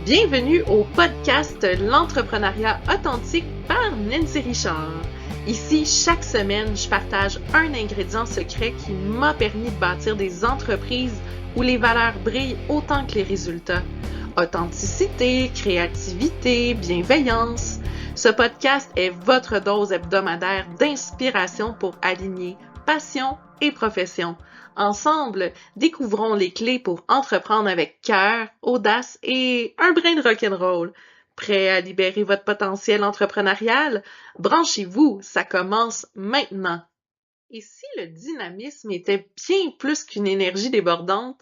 Bienvenue au podcast L'entrepreneuriat authentique par Nancy Richard. Ici, chaque semaine, je partage un ingrédient secret qui m'a permis de bâtir des entreprises où les valeurs brillent autant que les résultats. Authenticité, créativité, bienveillance. Ce podcast est votre dose hebdomadaire d'inspiration pour aligner passion et profession. Ensemble, découvrons les clés pour entreprendre avec cœur, audace et un brin de rock'n'roll. Prêt à libérer votre potentiel entrepreneurial? Branchez-vous, ça commence maintenant. Et si le dynamisme était bien plus qu'une énergie débordante,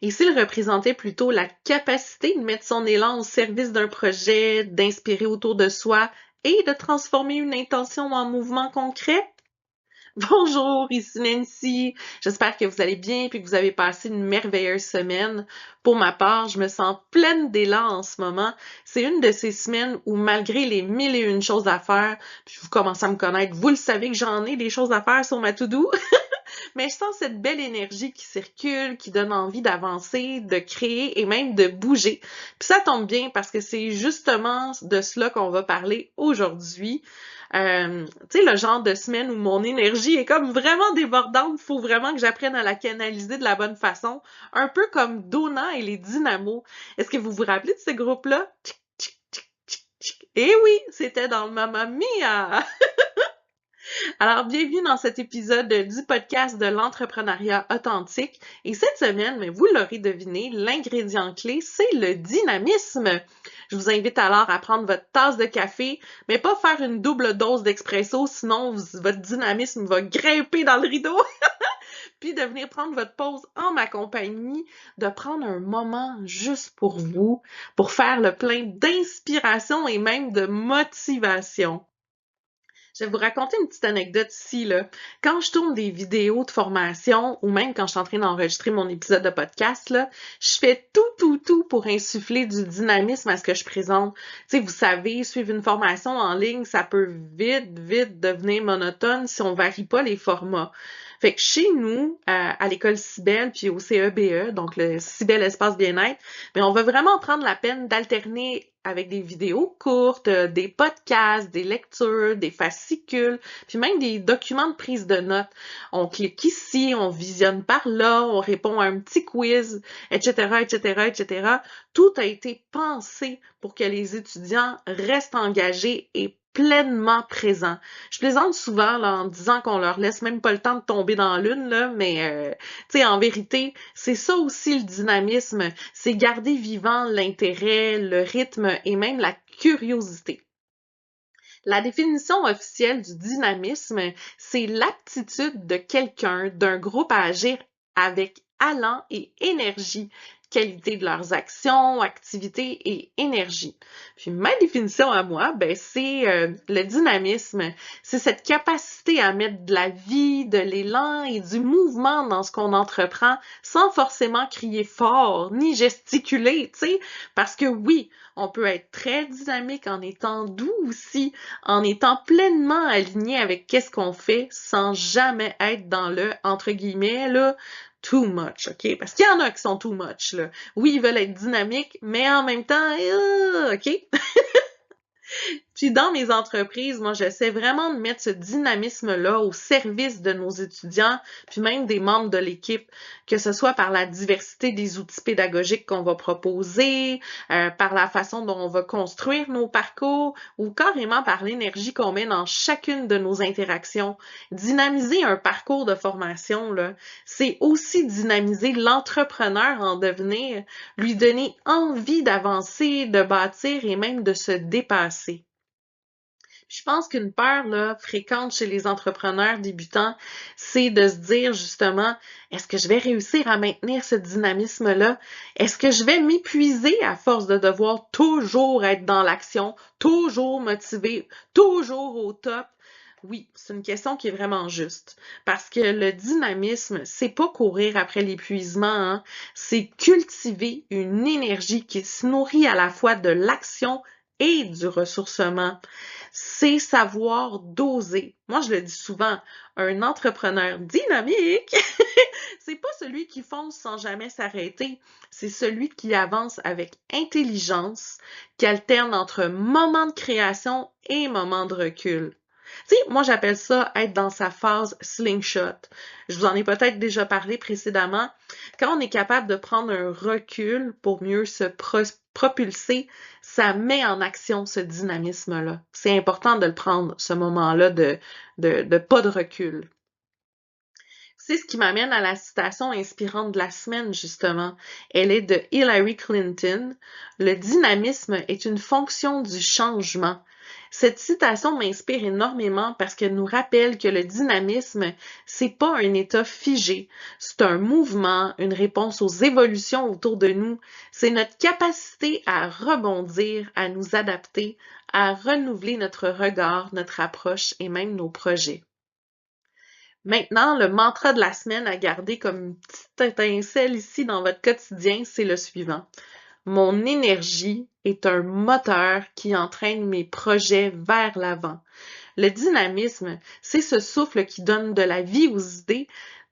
et s'il représentait plutôt la capacité de mettre son élan au service d'un projet, d'inspirer autour de soi et de transformer une intention en mouvement concret? Bonjour, ici Nancy. J'espère que vous allez bien et que vous avez passé une merveilleuse semaine. Pour ma part, je me sens pleine d'élan en ce moment. C'est une de ces semaines où malgré les mille et une choses à faire, puis vous commencez à me connaître, vous le savez que j'en ai des choses à faire sur ma to-do, mais je sens cette belle énergie qui circule, qui donne envie d'avancer, de créer et même de bouger. Puis ça tombe bien parce que c'est justement de cela qu'on va parler aujourd'hui. Tu sais, le genre de semaine où mon énergie est comme vraiment débordante, faut vraiment que j'apprenne à la canaliser de la bonne façon, un peu comme Donna et les Dynamos. Est-ce que vous vous rappelez de ce groupe-là? Eh oui, c'était dans Mamma Mia! Alors, bienvenue dans cet épisode du podcast de l'entrepreneuriat authentique. Et cette semaine, mais vous l'aurez deviné, l'ingrédient clé, c'est le dynamisme. Je vous invite alors à prendre votre tasse de café, mais pas faire une double dose d'expresso, sinon votre dynamisme va grimper dans le rideau. Puis de venir prendre votre pause en ma compagnie, de prendre un moment juste pour vous, pour faire le plein d'inspiration et même de motivation. Je vais vous raconter une petite anecdote ici, là. Quand je tourne des vidéos de formation ou même quand je suis en train d'enregistrer mon épisode de podcast, là, je fais tout pour insuffler du dynamisme à ce que je présente. Tu sais, vous savez, suivre une formation en ligne, ça peut vite devenir monotone si on varie pas les formats. Fait que chez nous, à l'école Cybelle puis au CEBE, donc le Cybelle Espace Bien-être, mais on va vraiment prendre la peine d'alterner avec des vidéos courtes, des podcasts, des lectures, des fascicules, puis même des documents de prise de notes. On clique ici, on visionne par là, on répond à un petit quiz, etc. Tout a été pensé pour que les étudiants restent engagés et pleinement présents. Je plaisante souvent là, en disant qu'on leur laisse même pas le temps de tomber dans l'une, là, mais tu sais, en vérité, c'est ça aussi le dynamisme, c'est garder vivant l'intérêt, le rythme et même la curiosité. La définition officielle du dynamisme, c'est l'aptitude de quelqu'un, d'un groupe à agir avec allant et énergie, qualité de leurs actions, activités et énergie. Puis ma définition à moi, c'est le dynamisme, c'est cette capacité à mettre de la vie, de l'élan et du mouvement dans ce qu'on entreprend sans forcément crier fort ni gesticuler, tu sais, parce que oui, on peut être très dynamique en étant doux aussi, en étant pleinement aligné avec qu'est-ce qu'on fait sans jamais être dans le, entre guillemets, là, too much, OK? Parce qu'il y en a qui sont too much, là. Oui, ils veulent être dynamiques, mais en même temps, OK? Puis dans mes entreprises, moi, j'essaie vraiment de mettre ce dynamisme-là au service de nos étudiants, puis même des membres de l'équipe, que ce soit par la diversité des outils pédagogiques qu'on va proposer, par la façon dont on va construire nos parcours, ou carrément par l'énergie qu'on met dans chacune de nos interactions. Dynamiser un parcours de formation, là, c'est aussi dynamiser l'entrepreneur en devenir, lui donner envie d'avancer, de bâtir et même de se dépasser. Je pense qu'une peur là, fréquente chez les entrepreneurs débutants, c'est de se dire justement, est-ce que je vais réussir à maintenir ce dynamisme-là? Est-ce que je vais m'épuiser à force de devoir toujours être dans l'action, toujours motivé, toujours au top? Oui, c'est une question qui est vraiment juste. Parce que le dynamisme, c'est pas courir après l'épuisement, c'est cultiver une énergie qui se nourrit à la fois de l'action et du ressourcement. C'est savoir doser. Moi, je le dis souvent, un entrepreneur dynamique, c'est pas celui qui fonce sans jamais s'arrêter, c'est celui qui avance avec intelligence, qui alterne entre moments de création et moments de recul. Tu sais, moi j'appelle ça être dans sa phase slingshot. Je vous en ai peut-être déjà parlé précédemment. Quand on est capable de prendre un recul pour mieux se propulser, ça met en action ce dynamisme-là. C'est important de le prendre, ce moment-là de pas de recul. C'est ce qui m'amène à la citation inspirante de la semaine, justement. Elle est de Hillary Clinton. Le dynamisme est une fonction du changement. Cette citation m'inspire énormément parce qu'elle nous rappelle que le dynamisme, c'est pas un état figé. C'est un mouvement, une réponse aux évolutions autour de nous. C'est notre capacité à rebondir, à nous adapter, à renouveler notre regard, notre approche et même nos projets. Maintenant, le mantra de la semaine à garder comme une petite étincelle ici dans votre quotidien, c'est le suivant. Mon énergie est un moteur qui entraîne mes projets vers l'avant. Le dynamisme, c'est ce souffle qui donne de la vie aux idées.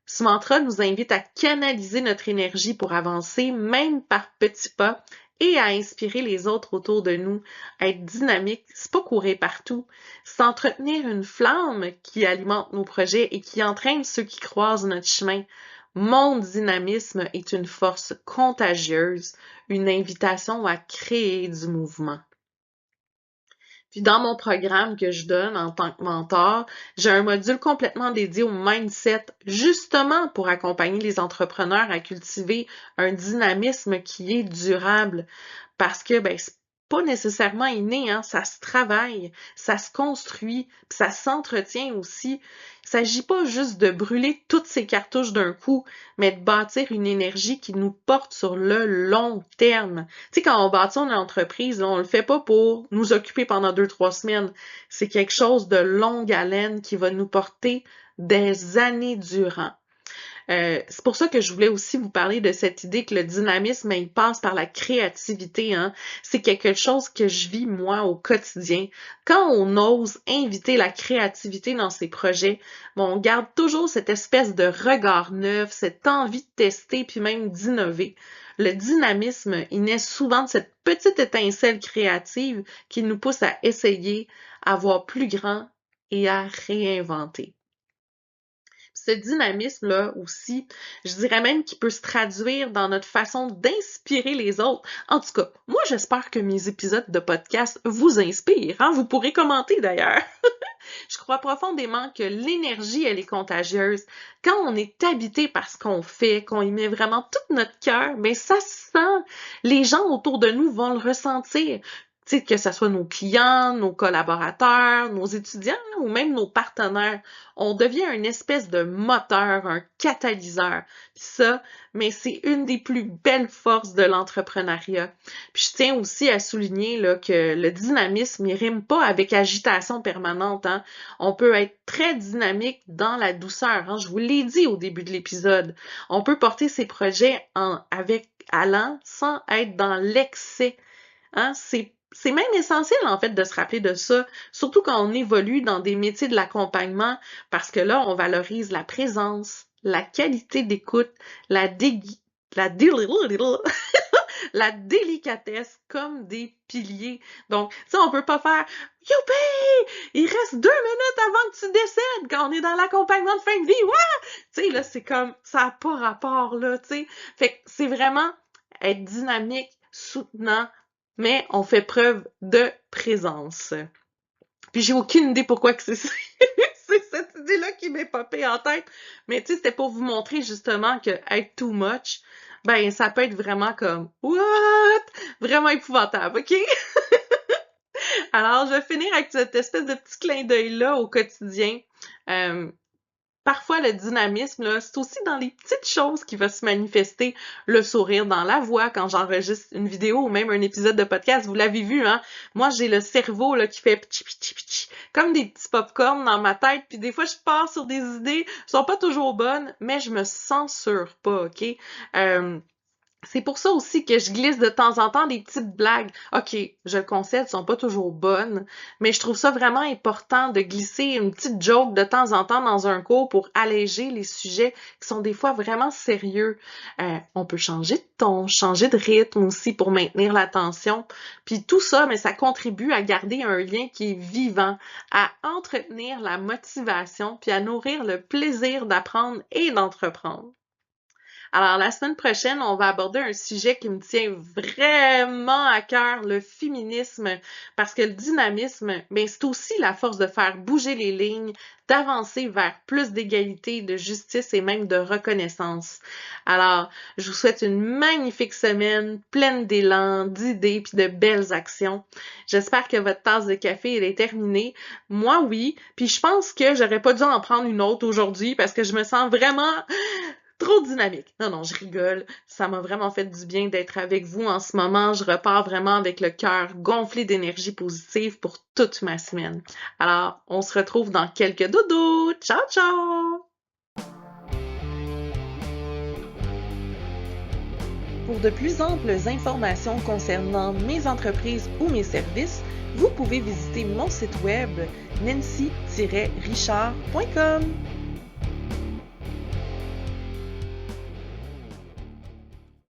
Ce mantra nous invite à canaliser notre énergie pour avancer, même par petits pas, et à inspirer les autres autour de nous. Être dynamique, c'est pas courir partout, c'est entretenir une flamme qui alimente nos projets et qui entraîne ceux qui croisent notre chemin. Mon dynamisme est une force contagieuse, une invitation à créer du mouvement. Puis dans mon programme que je donne en tant que mentor, j'ai un module complètement dédié au mindset, justement pour accompagner les entrepreneurs à cultiver un dynamisme qui est durable. Parce que c'est pas nécessairement inné, hein, ça se travaille, ça se construit, puis ça s'entretient aussi. Il s'agit pas juste de brûler toutes ces cartouches d'un coup, mais de bâtir une énergie qui nous porte sur le long terme. Tu sais, quand on bâtit une entreprise, on le fait pas pour nous occuper pendant 2-3 semaines. C'est quelque chose de longue haleine qui va nous porter des années durant. C'est pour ça que je voulais aussi vous parler de cette idée que le dynamisme, il passe par la créativité, hein. C'est quelque chose que je vis, moi, au quotidien. Quand on ose inviter la créativité dans ses projets, on garde toujours cette espèce de regard neuf, cette envie de tester, puis même d'innover. Le dynamisme, il naît souvent de cette petite étincelle créative qui nous pousse à essayer, à voir plus grand et à réinventer. Ce dynamisme-là aussi, je dirais même qu'il peut se traduire dans notre façon d'inspirer les autres. En tout cas, moi, j'espère que mes épisodes de podcast vous inspirent, hein? Vous pourrez commenter d'ailleurs. Je crois profondément que l'énergie, elle est contagieuse. Quand on est habité par ce qu'on fait, qu'on y met vraiment tout notre cœur, ça se sent. Les gens autour de nous vont le ressentir. Tu sais, que ce soit nos clients, nos collaborateurs, nos étudiants ou même nos partenaires, on devient une espèce de moteur, un catalyseur. Puis ça, mais c'est une des plus belles forces de l'entrepreneuriat. Puis je tiens aussi à souligner là, que le dynamisme, il rime pas avec agitation permanente. Hein. On peut être très dynamique dans la douceur. Hein. Je vous l'ai dit au début de l'épisode. On peut porter ses projets avec allant sans être dans l'excès. Hein. C'est même essentiel, en fait, de se rappeler de ça, surtout quand on évolue dans des métiers de l'accompagnement, parce que là, on valorise la présence, la qualité d'écoute, la la délicatesse comme des piliers. Donc, ça, on peut pas faire « Youpi! Il reste 2 minutes avant que tu décèdes quand on est dans l'accompagnement de fin de vie! Ouais! » Tu sais, là, c'est comme, ça n'a pas rapport, là, tu sais. Fait que c'est vraiment être dynamique, soutenant, mais on fait preuve de présence. Puis j'ai aucune idée pourquoi que c'est c'est cette idée-là qui m'est popée en tête. Mais tu sais, c'était pour vous montrer justement que être too much, ça peut être vraiment comme what? Vraiment épouvantable, ok? Alors, je vais finir avec cette espèce de petit clin d'œil-là au quotidien. Parfois, le dynamisme, là, c'est aussi dans les petites choses qui va se manifester. Le sourire dans la voix quand j'enregistre une vidéo ou même un épisode de podcast. Vous l'avez vu, hein? Moi, j'ai le cerveau là qui fait p'tchi, p'tchi, p'tchi, comme des petits pop-corn dans ma tête. Puis des fois, je pars sur des idées. Elles sont pas toujours bonnes, mais je me censure pas, OK? C'est pour ça aussi que je glisse de temps en temps des petites blagues. OK, je le concède, elles sont pas toujours bonnes, mais je trouve ça vraiment important de glisser une petite joke de temps en temps dans un cours pour alléger les sujets qui sont des fois vraiment sérieux. On peut changer de ton, changer de rythme aussi pour maintenir l'attention. Puis tout ça, mais ça contribue à garder un lien qui est vivant, à entretenir la motivation, puis à nourrir le plaisir d'apprendre et d'entreprendre. Alors, la semaine prochaine, on va aborder un sujet qui me tient vraiment à cœur, le féminisme, parce que le dynamisme, ben, c'est aussi la force de faire bouger les lignes, d'avancer vers plus d'égalité, de justice et même de reconnaissance. Alors, je vous souhaite une magnifique semaine, pleine d'élan, d'idées puis de belles actions. J'espère que votre tasse de café, elle est terminée. Moi, oui. Puis je pense que j'aurais pas dû en prendre une autre aujourd'hui parce que je me sens vraiment trop dynamique. Non, non, je rigole. Ça m'a vraiment fait du bien d'être avec vous en ce moment. Je repars vraiment avec le cœur gonflé d'énergie positive pour toute ma semaine. Alors, on se retrouve dans quelques doudous. Ciao, ciao! Pour de plus amples informations concernant mes entreprises ou mes services, vous pouvez visiter mon site web nancy-richard.com.